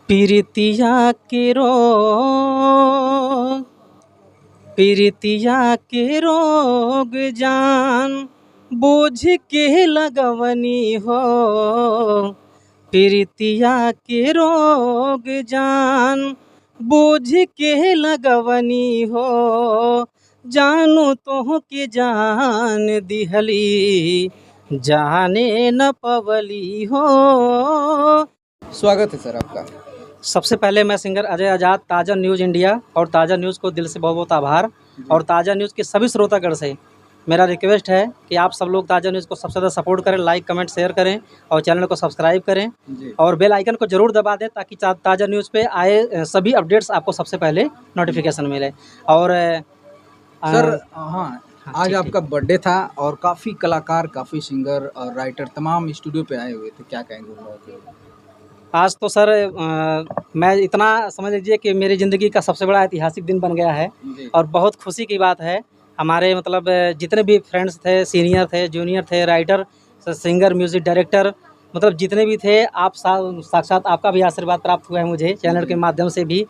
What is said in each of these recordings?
पीरितिया के रोग, पीरितिया के रोग जान बूझ के लगवनी हो। पीरितिया के रोग जान बूझ के लगवनी हो। जानू तो के जान दिहली जाने न पवली हो। स्वागत है सर आपका। सबसे पहले मैं सिंगर अजय आज़ाद ताज़ा न्यूज़ इंडिया और ताज़ा न्यूज़ को दिल से बहुत बहुत आभार। और ताज़ा न्यूज़ के सभी श्रोतागण से मेरा रिक्वेस्ट है कि आप सब लोग ताज़ा न्यूज़ को सबसे ज़्यादा सपोर्ट करें, लाइक कमेंट शेयर करें और चैनल को सब्सक्राइब करें और बेल आइकन को ज़रूर दबा दें ताकि ताज़ा न्यूज़ पे आए सभी अपडेट्स आपको सबसे पहले नोटिफिकेशन मिले। और सर हाँ, आज ठीक, आपका बर्थडे था और काफ़ी कलाकार, काफ़ी सिंगर और राइटर तमाम स्टूडियो पे आए हुए थे, क्या कहेंगे उन लोगों के? आज तो सर मैं इतना समझ लीजिए कि मेरी ज़िंदगी का सबसे बड़ा ऐतिहासिक दिन बन गया है जी। और बहुत खुशी की बात है। हमारे मतलब जितने भी फ्रेंड्स थे, सीनियर थे, जूनियर थे, राइटर, सिंगर, म्यूज़िक डायरेक्टर, मतलब जितने भी थे, आप साक्षात आपका भी आशीर्वाद प्राप्त हुआ है मुझे चैनल के माध्यम से भी।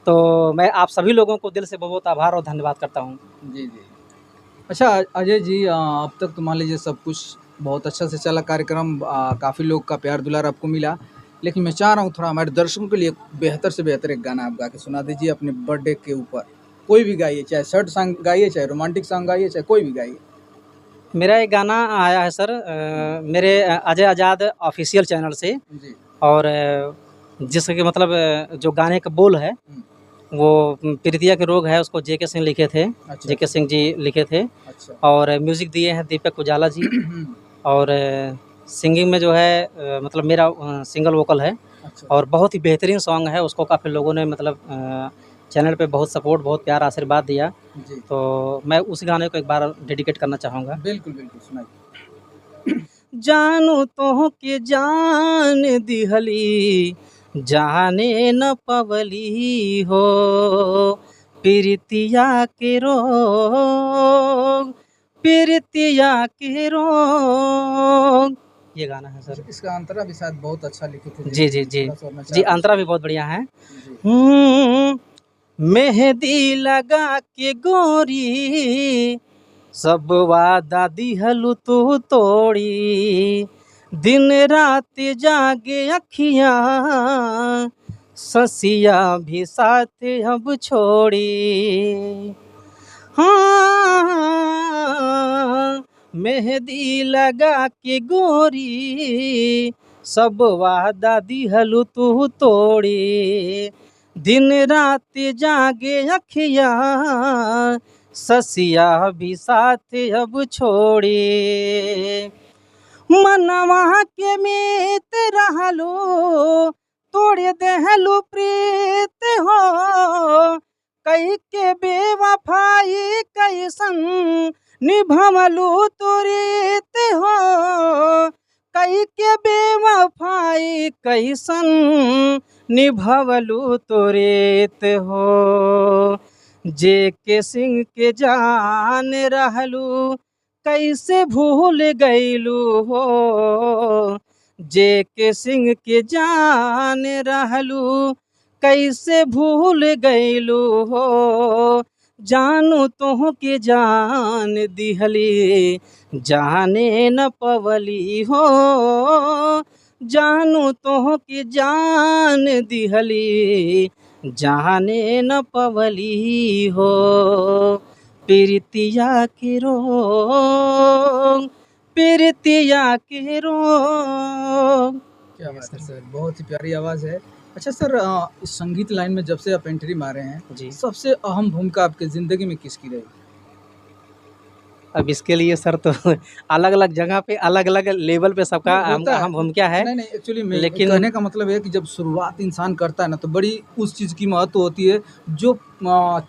तो मैं आप सभी लोगों को दिल से बहुत आभार और धन्यवाद करता हूँ। जी, जी। अच्छा अजय जी, अब तक तो मान लीजिए सब कुछ बहुत अच्छा से चला कार्यक्रम, काफ़ी लोग का प्यार दुलार आपको मिला, लेकिन मैं चाह रहा हूँ थोड़ा हमारे दर्शकों के लिए बेहतर से बेहतर एक गाना आप गा के सुना दीजिए अपने बर्थडे के ऊपर। कोई भी गाइए, चाहे सैड सॉन्ग गाइए, चाहे रोमांटिक सॉन्ग गाइए, चाहे कोई भी गाइए। मेरा एक गाना आया है सर मेरे अजय आज़ाद ऑफिशियल चैनल से। जी। और जिसके कि मतलब जो गाने का बोल है वो पीरितिया के रोग है, उसको जेके सिंह लिखे थे। अच्छा। जेके सिंह जी लिखे थे अच्छा। और म्यूज़िक दिए हैं दीपक उजाला जी। और सिंगिंग में जो है मतलब मेरा सिंगल वोकल है। अच्छा। और बहुत ही बेहतरीन सॉन्ग है, उसको काफ़ी लोगों ने मतलब चैनल पे बहुत सपोर्ट, बहुत प्यार, आशीर्वाद दिया। जी। तो मैं उस गाने को एक बार डेडिकेट करना चाहूँगा। बिल्कुल, बिल्कुल, सुनाइए। जानू तो के जान दिहली जाने न पवली हो। पीरितिया के रोग, पीरितिया के रोग। ये गाना है सर। इसका अंतरा भी शायद बहुत अच्छा लिखे थे जी जी जी थोड़ा-सा मैं जी, चाह रहा हूँ अंतरा भी बहुत बढ़िया है। जी। मेहंदी लगा के गोरी सब वादा दिहलु तू तोड़ी। दिन रात जागे अखियाँ ससिया भी साथ अब छोड़ी। हाँ, मेहंदी लगा के गोरी सब वादा दिहलु तू तोड़ी। दिन रात जागे अखियाँ ससिया भी साथ अब छोड़ी। मनवा के मीत रहलो तोड़ देहलु प्रीत हो। कई के बेवफाई कैसन निभवलु तुरीत हो। कई के बेवफाई कैसन निभवलु तुरीत हो। जेके सिंह के जान रहलू कैसे भूल गईलू हो। जेके सिंह के जान रहलू कैसे भूल गईलू हो। जानू तो के जान दिहली जाने न पवली हो। जानू तो के जान दिहली जाने न पवली हो। पीरितिया के रोग, पीरितिया के रोग। क्या बात है सर, बहुत ही प्यारी आवाज़ है। अच्छा सर, इस संगीत लाइन में जब से आप एंट्री मारे हैं, जी। सबसे अहम भूमिका आपकी ज़िंदगी में किसकी रही? अब इसके लिए सर तो अलग-अलग जगह पे अलग-अलग लेवल पे सबका नहीं होता है। अहम भूमिका है। नहीं, नहीं, एक्चुअली मैं लेकिन कहने का मतलब है कि जब शुरुआत इंसान करता है ना, तो बड़ी उस चीज़ की महत्व होती है जो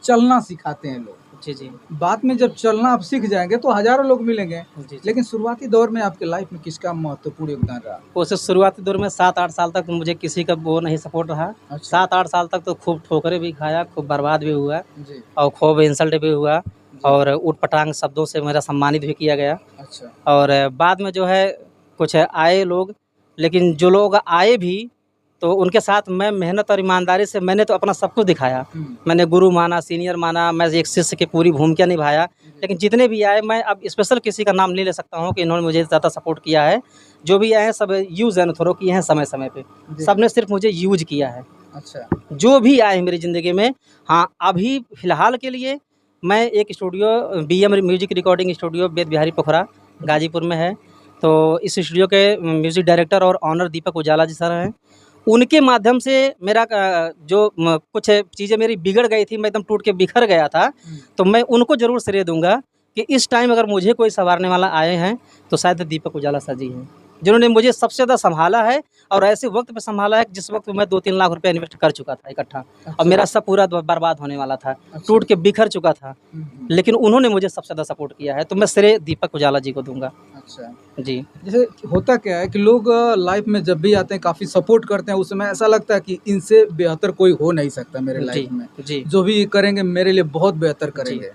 चलना सिखाते हैं लोग। जी, जी। बाद में जब चलना आप सीख जाएँगे तो हज़ारों लोग मिलेंगे, जी, जी। लेकिन शुरुआती दौर में आपके लाइफ़ में किसका महत्वपूर्ण योगदान रहा? वैसे शुरुआती दौर में 7-8 साल तक मुझे किसी का वो नहीं सपोर्ट रहा। अच्छा। 7-8 साल तक तो खूब ठोकरें भी खाया, खूब बर्बाद भी हुआ जी। और खूब इंसल्ट भी हुआ जी। और ऊट-पटांग शब्दों से मेरा सम्मानित भी किया गया। अच्छा। और बाद में जो है कुछ आए लोग, लेकिन जो लोग आए भी तो उनके साथ मैं मेहनत और ईमानदारी से मैंने तो अपना सब कुछ दिखाया। मैंने गुरु माना, सीनियर माना, मैं एक शिष्य की पूरी भूमिका निभाया। लेकिन जितने भी आए, मैं अब स्पेशल किसी का नाम नहीं ले सकता हूँ कि इन्होंने मुझे ज़्यादा सपोर्ट किया है। जो भी आए हैं सब यूज़ एंड थ्रो किए हैं समय-समय पे। जी। सबने सिर्फ़ मुझे यूज़ किया है। अच्छा। जो भी आए हैं मेरी ज़िंदगी में, हाँ, अभी फ़िलहाल के लिए मैं एक studio BM music recording studio Bed Bihari Pokhara Ghazipur में है। तो इस स्टूडियो के म्यूज़िक डायरेक्टर और ओनर दीपक उजाला जी सर हैं। उनके माध्यम से मेरा जो कुछ चीज़ें मेरी बिगड़ गई थी, मैं एकदम टूट के बिखर गया था, तो मैं उनको ज़रूर श्रेय दूँगा कि इस टाइम अगर मुझे कोई सँवारने वाला आए हैं, तो शायद दीपक उजाला सर जी हैं, जिन्होंने मुझे सबसे ज़्यादा सँभाला है और ऐसे वक़्त पे सँभाला है जिस वक़्त मैं 2-3 लाख रुपए इन्वेस्ट कर चुका था इकट्ठा और मेरा सब पूरा बर्बाद होने वाला था, टूट के बिखर चुका था। लेकिन उन्होंने मुझे सबसे ज़्यादा सपोर्ट किया है, तो मैं श्रेय दीपक उजाला जी को दूँगा। अच्छा। जी। जैसे होता क्या है कि लोग लाइफ में जब भी आते हैं काफ़ी सपोर्ट करते हैं, उस समय ऐसा लगता है कि इनसे बेहतर कोई हो नहीं सकता मेरे जी, लाइफ में। जी। जो भी करेंगे मेरे लिए बहुत बेहतर करेंगे।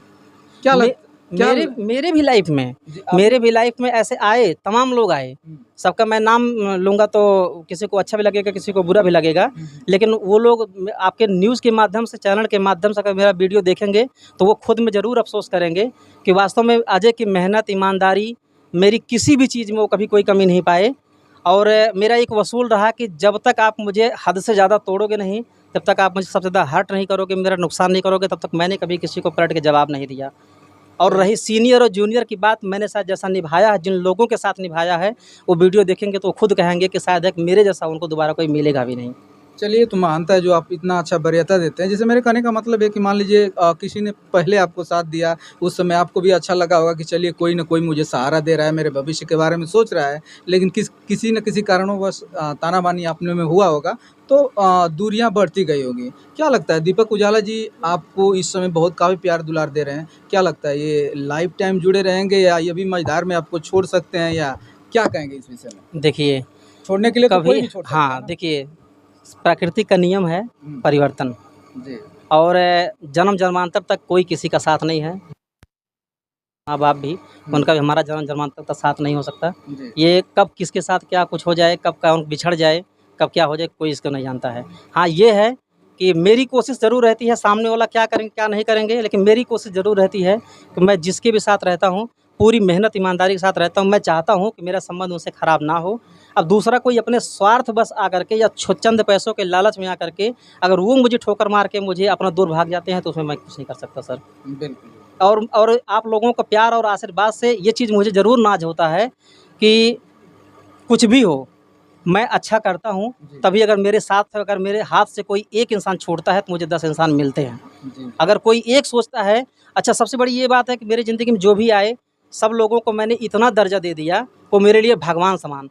क्या मे लग क्या मेरे ल मेरे भी लाइफ़ में जी, आप मेरे भी लाइफ़ में ऐसे आए, तमाम लोग आए। हुँ, सबका मैं नाम लूँगा तो किसी को अच्छा भी लगेगा, किसी को बुरा भी लगेगा। हुँ, लेकिन वो लोग आपके न्यूज़ के माध्यम से, चैनल के माध्यम से अगर मेरा वीडियो देखेंगे, तो वो खुद में ज़रूर अफ़सोस करेंगे कि वास्तव में अजय की मेहनत, ईमानदारी, मेरी किसी भी चीज़ में वो कभी कोई कमी नहीं पाए। और मेरा एक उसूल रहा कि जब तक आप मुझे हद से ज़्यादा तोड़ोगे नहीं, जब तक आप मुझे सबसे ज़्यादा हर्ट नहीं करोगे, मेरा नुकसान नहीं करोगे, तब तक मैंने कभी किसी को पलट के जवाब नहीं दिया। और रही सीनियर और जूनियर की बात, मैंने शायद जैसा निभाया है, जिन लोगों के साथ निभाया है, वो वीडियो देखेंगे तो खुद कहेंगे कि शायद एक मेरे जैसा उनको दोबारा कोई मिलेगा भी नहीं। चलिए तो मानता है जो आप इतना अच्छा वरीयता देते हैं। जैसे मेरे कहने का मतलब है कि मान लीजिए किसी ने पहले आपको साथ दिया, उस समय आपको भी अच्छा लगा होगा कि चलिए कोई न कोई मुझे सहारा दे रहा है, मेरे भविष्य के बारे में सोच रहा है। लेकिन किसी न किसी कारणोंवश ताना-बानी अपने में हुआ होगा, तो दूरियाँ बढ़ती गई होगी। क्या लगता है दीपक उजाला जी आपको इस समय बहुत काफ़ी प्यार दुलार दे रहे हैं। क्या लगता है ये लाइफ़ टाइम जुड़े रहेंगे या ये भी मझधार में आपको छोड़ सकते हैं या क्या कहेंगे इस विषय में? देखिए, छोड़ने के लिए तो कोई कभी भी छोड़ सकता है हाँ, ना? देखिए, प्रकृति का नियम है हुँ, परिवर्तन। जी, और जन्म-जन्मांतर तक कोई किसी का साथ नहीं है। माँ-बाप भी, हुँ, उनका भी हमारा जन्म-जन्मांतर तक साथ नहीं हो सकता। जी, ये कब किसके साथ क्या कुछ हो जाए, कब कौन बिछड़ जाए, कब क्या हो जाए, कोई इसको नहीं जानता है। हाँ, ये है कि मेरी कोशिश ज़रूर रहती है, सामने वाला क्या करेंगे, क्या नहीं करेंगे, लेकिन मेरी कोशिश ज़रूर रहती है कि मैं जिसके भी साथ रहता हूँ, पूरी मेहनत ईमानदारी के साथ रहता हूँ। मैं चाहता हूँ कि मेरा संबंध उनसे खराब ना हो। अब दूसरा कोई अपने स्वार्थवश आकर के या चंद पैसों के लालच में आकर के अगर वो मुझे ठोकर मार के मुझे अपना दूर भाग जाते हैं, तो उसमें मैं कुछ नहीं कर सकता सर। बिल्कुल। और आप लोगों का प्यार और आशीर्वाद से ये चीज़ मुझे ज़रूर नाज़ होता है कि कुछ भी हो, मैं अच्छा करता हूँ, जी, तभी अगर मेरे साथ अगर मेरे हाथ से कोई एक इंसान छूटता है, तो मुझे 10 इंसान मिलते हैं। जी, अगर कोई एक सोचता है अच्छा, सबसे बड़ी ये बात है कि मेरी ज़िंदगी में जो भी आए, सब लोगों को मैंने इतना दर्जा दे दिया, वो मेरे लिए भगवान समान।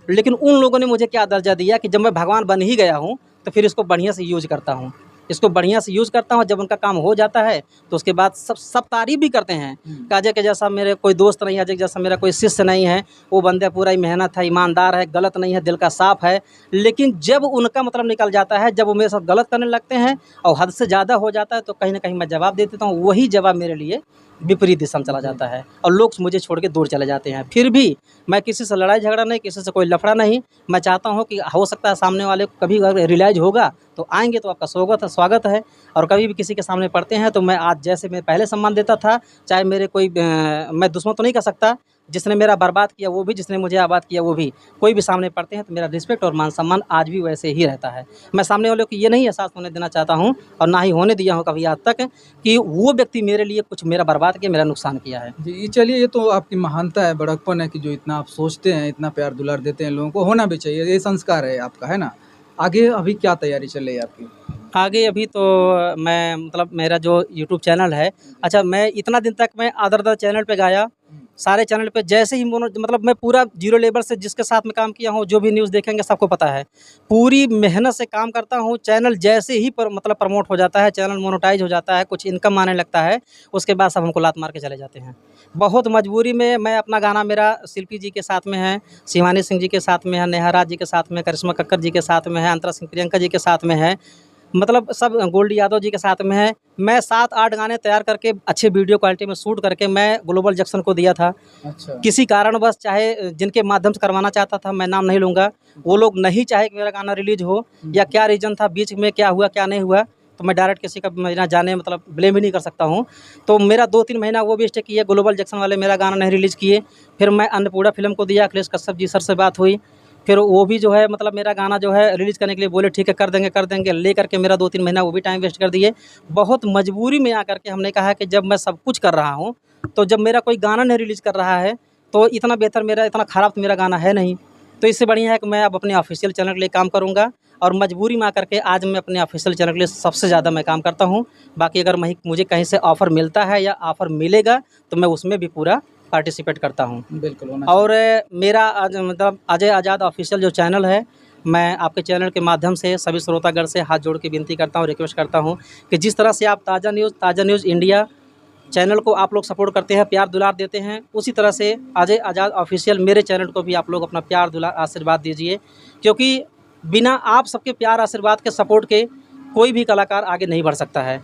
लेकिन उन लोगों ने मुझे क्या दर्जा दिया कि जब मैं भगवान बन ही गया हूँ, तो फिर इसको बढ़िया से यूज़ करता हूँ। इसको बढ़िया से यूज़ करता हूँ, जब उनका काम हो जाता है, तो उसके बाद सब सब तारीफ़ भी करते हैं हुँ, कि अजय के जैसा मेरे कोई दोस्त नहीं है, अजय के जैसा मेरा कोई शिष्य नहीं है। वो बंदा पूरा ही मेहनत है, ईमानदार है, गलत नहीं है, दिल का साफ़ है। लेकिन जब उनका मतलब निकल जाता है, जब वो मेरे साथ गलत करने लगते हैं और हद से ज़्यादा हो जाता है, तो कहीं न कहीं मैं जवाब दे देता हूँ। वही जवाब मेरे लिए विपरीत दिशा में चला जी, जाता है और लोग मुझे छोड़ के दूर चले जाते हैं। फिर भी मैं किसी से लड़ाई झगड़ा नहीं, किसी से कोई लफड़ा नहीं। मैं चाहता हूँ कि हो सकता है सामने वाले को कभी अगर रियलाइज़ होगा, तो आएँगे तो आपका स्वागत है। और कभी भी किसी के सामने पड़ते हैं, तो मैं आज जैसे मैं पहले सम्मान देता था, चाहे मेरे कोई मैं दुश्मन तो नहीं कह सकता, जिसने मेरा बर्बाद किया वो भी, जिसने मुझे आबाद किया वो भी। कोई भी सामने पड़ते हैं, तो मेरा रिस्पेक्ट और मान-सम्मान आज भी वैसे ही रहता है। मैं सामने वालों को ये नहीं एहसास होने देना चाहता हूँ और ना ही होने दिया हूँ कभी आज तक कि वो व्यक्ति मेरे लिए कुछ मेरा बर्बाद किया, मेरा नुकसान किया है। जी, चलिए ये तो आपकी महानता है, बड़कपन है कि जो इतना आप सोचते हैं, इतना प्यार दुलार देते हैं लोगों को, होना भी चाहिए, ये संस्कार है आपका, है ना? आगे अभी क्या तैयारी चल रही है आपकी? आगे अभी तो मैं मतलब मेरा जो यूट्यूब चैनल है, अच्छा मैं इतना दिन तक मैं अदर-अदर चैनल पे गाया, सारे चैनल पे जैसे ही मतलब मैं पूरा ज़ीरो लेवल से जिसके साथ में काम किया हूँ, जो भी न्यूज़ देखेंगे सबको पता है। पूरी मेहनत से काम करता हूँ, चैनल जैसे ही मतलब प्रमोट हो जाता है, चैनल मोनेटाइज़ हो जाता है, कुछ इनकम आने लगता है, उसके बाद सब हमको लात मार के चले जाते हैं। बहुत मजबूरी में मैं अपना गाना मेरा शिल्पी जी के साथ में है, शिवानी सिंह जी के साथ में है, नेहा राज जी के साथ में, करिश्मा कक्कड़ जी के साथ में है, अंतरा सिंह प्रियंका जी के साथ में है। मतलब सब गोल्डी यादव जी के साथ में है। मैं 7-8 गाने तैयार करके अच्छे वीडियो क्वालिटी में शूट करके मैं ग्लोबल जंक्शन को दिया था। अच्छा। किसी कारणवश चाहे जिनके माध्यम से करवाना चाहता था, मैं नाम नहीं लूँगा, वो लोग नहीं चाहे कि मेरा गाना रिलीज़ हो या क्या रीज़न था, बीच में क्या हुआ, क्या नहीं हुआ, तो मैं डायरेक्ट किसी का मैं ना जाने मतलब ब्लेम ही नहीं कर सकता हूँ। तो मेरा 2-3 महीना वो वेस्ट किए, ग्लोबल जंक्शन वाले मेरा गाना नहीं रिलीज़ किए। फिर मैं अन्नपूर्णा फ़िल्म को दिया, अखिलेश कश्यप जी सर से बात हुई। फिर वो भी जो है मतलब मेरा गाना जो है रिलीज़ करने के लिए बोले ठीक है कर देंगे, लेकर के मेरा 2-3 महीना वो भी टाइम वेस्ट कर दिए। बहुत मजबूरी में आकर के हमने कहा कि जब मैं सब कुछ कर रहा हूँ, तो जब मेरा कोई गाना नहीं रिलीज़ कर रहा है, तो इतना बेहतर मेरा इतना ख़राब तो मेरा गाना है नहीं। तो इससे बढ़िया है कि मैं अब अपने ऑफ़िशियल चैनल के लिए काम करूँगा और मजबूरी में आकर के आज मैं अपने ऑफ़िशियल चैनल के लिए सबसे ज़्यादा मैं काम करता हूँ। बाकी अगर मुझे कहीं से ऑफ़र मिलता है या ऑफ़र मिलेगा, तो मैं उसमें भी पूरा पार्टिसिपेट करता हूँ। बिल्कुल होना और मेरा आज मतलब अजय आज़ाद ऑफ़िशियल जो चैनल है, मैं आपके चैनल के माध्यम से सभी श्रोतागण से हाथ जोड़ के विनती करता हूँ, रिक्वेस्ट करता हूँ कि जिस तरह से आप ताज़ा न्यूज़ इंडिया चैनल को आप लोग सपोर्ट करते हैं, प्यार दुलार देते हैं, उसी तरह से अजय आज़ाद ऑफ़िशियल मेरे चैनल को भी आप लोग अपना प्यार दुलार आशीर्वाद दीजिए, क्योंकि बिना आप सबके प्यार आशीर्वाद के सपोर्ट के कोई भी कलाकार आगे नहीं बढ़ सकता है।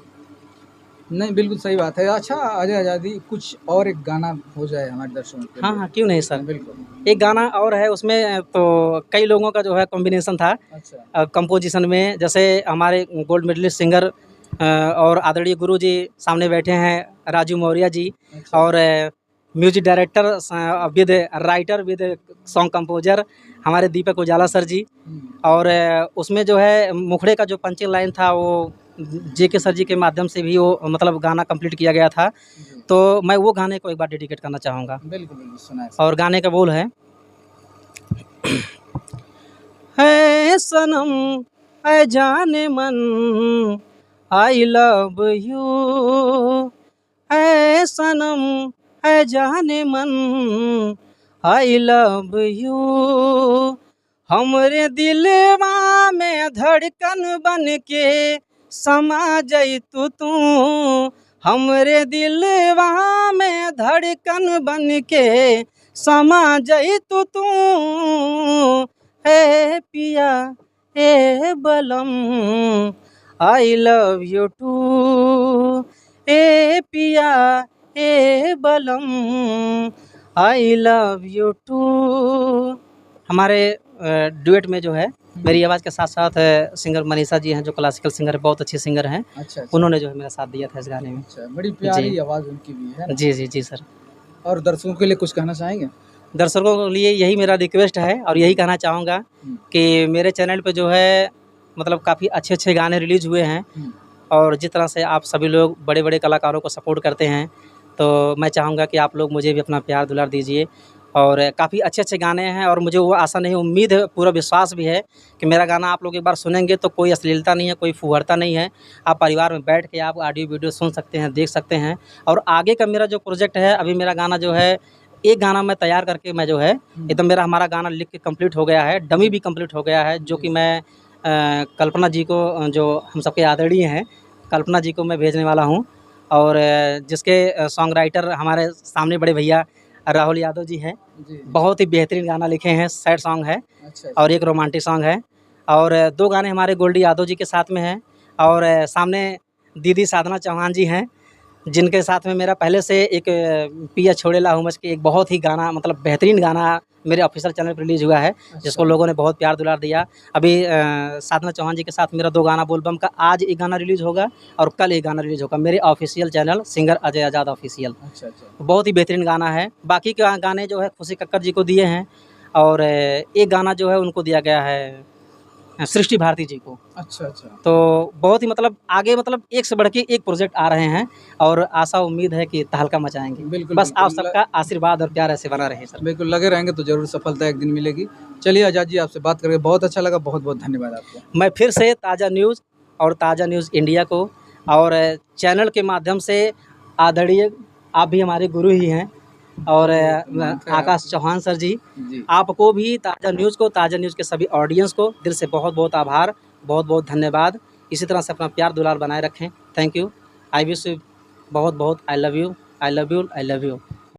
नहीं, बिल्कुल सही बात है। अच्छा अजय आज़ादी कुछ और एक गाना हो जाए हमारे दर्शकों के हाँ, लिए। हाँ, क्यों नहीं सर। बिल्कुल। एक गाना और है उसमें तो कई लोगों का जो है कॉम्बिनेशन था अच्छा। कंपोजिशन में, जैसे हमारे गोल्ड मेडलिस्ट सिंगर और आदरणीय गुरु जी सामने बैठे हैं राजू मौर्य जी, अच्छा। और music director with writer with song composer हमारे दीपक उजाला सर जी। और उसमें जो है मुखड़े का जो पंचिंग लाइन था वो जेके सर जी के माध्यम से भी वो मतलब गाना कंप्लीट किया गया था। जी। तो मैं वो गाने को एक बार डेडिकेट करना चाहूँगा। बिल्कुल, बिल्कुल सुनाएँ। और गाने का बोल है सनम ऐ जाने मन आई लव यू, है सनम ऐ जाने मन आई लव यू, हमरे दिलवा में धड़कन बन के समा जइतू तू, हमरे दिलवा में धड़कन बन के समा जइतू तू, ए पिया ए बलम आई लव यू टू, ए पिया ए बलम आई लव यू टू। हमारे डुएट में जो है मेरी आवाज़ के साथ साथ सिंगर मनीषा जी हैं, जो क्लासिकल सिंगर है, बहुत अच्छे सिंगर हैं। अच्छा, अच्छा। उन्होंने जो है मेरा साथ दिया था इस गाने में। अच्छा, बड़ी प्यारी आवाज़ उनकी भी है ना? जी, जी, जी सर। और दर्शकों के लिए कुछ कहना चाहेंगे? दर्शकों के लिए यही मेरा रिक्वेस्ट है और यही कहना चाहूँगा कि मेरे चैनल पे जो है मतलब काफ़ी अच्छे-अच्छे गाने रिलीज़ हुए हैं, और जिस तरह से आप सभी लोग बड़े-बड़े कलाकारों को सपोर्ट करते हैं, तो मैं चाहूँगा कि आप लोग मुझे भी अपना प्यार दुलार दीजिए। और काफ़ी अच्छे-अच्छे गाने हैं और मुझे वो आशा नहीं, उम्मीद है, पूरा विश्वास भी है कि मेरा गाना आप लोग एक बार सुनेंगे तो कोई अश्लीलता नहीं है, कोई फुहड़ता नहीं है। आप परिवार में बैठ के आप ऑडियो वीडियो सुन सकते हैं, देख सकते हैं। और आगे का मेरा जो प्रोजेक्ट है, अभी मेरा गाना जो है, एक गाना मैं तैयार करके मैं जो है एकदम हमारा गाना लिख के कंप्लीट हो गया है, डमी भी कंप्लीट हो गया है, जो कि मैं कल्पना जी को, जो हम सबके आदरणीय हैं, कल्पना जी को मैं भेजने वाला हूँ। और जिसके सॉन्ग राइटर हमारे सामने बड़े भैया राहुल यादव जी हैं। बहुत ही बेहतरीन गाना लिखे हैं, सैड सॉन्ग है। अच्छा। और एक रोमांटिक सॉन्ग है, और 2 गाने हमारे गोल्डी यादव जी के साथ में हैं। और सामने दीदी साधना चौहान जी हैं, जिनके साथ में मेरा पहले से एक पिया छोड़ेला हुमच के एक बहुत ही गाना मतलब बेहतरीन गाना मेरे ऑफिशियल चैनल पर रिलीज़ हुआ है, जिसको लोगों ने बहुत प्यार दुलार दिया। अभी साधना चौहान जी के साथ मेरा 2 गाना बोलबम का आज एक गाना रिलीज़ होगा और कल एक गाना रिलीज़ होगा, मेरे ऑफिशियल चैनल सिंगर अजय आज़ाद ऑफिशियल। अच्छा, अच्छा। बहुत ही बेहतरीन गाना है। बाकी के गाने जो है खुशी कक्कर जी को दिए हैं, और एक गाना जो है उनको दिया गया है सृष्टि भारती जी को। अच्छा, अच्छा। तो बहुत ही मतलब आगे मतलब एक से बढ़ के एक प्रोजेक्ट आ रहे हैं, और आशा उम्मीद है कि तहलका मचाएँगे। बिल्कुल, बस आप बिल्कुल। सबका आशीर्वाद और प्यार ऐसे बना रहे सर। बिल्कुल, लगे रहेंगे तो ज़रूर सफलता एक दिन मिलेगी। चलिए आज़ाद जी, आपसे बात करके बहुत अच्छा लगा, बहुत-बहुत धन्यवाद आपको। मैं फिर से ताज़ा न्यूज़ और ताज़ा न्यूज़ इंडिया को और चैनल के माध्यम से आदरणीय, आप भी हमारे गुरु ही हैं, और आकाश चौहान सर जी, आपको भी ताज़ा न्यूज़ के सभी ऑडियंस को दिल से बहुत-बहुत आभार, बहुत-बहुत धन्यवाद। इसी तरह से अपना प्यार दुलार बनाए रखें। Thank you. I wish you बहुत-बहुत, I love you, I love you, I love you.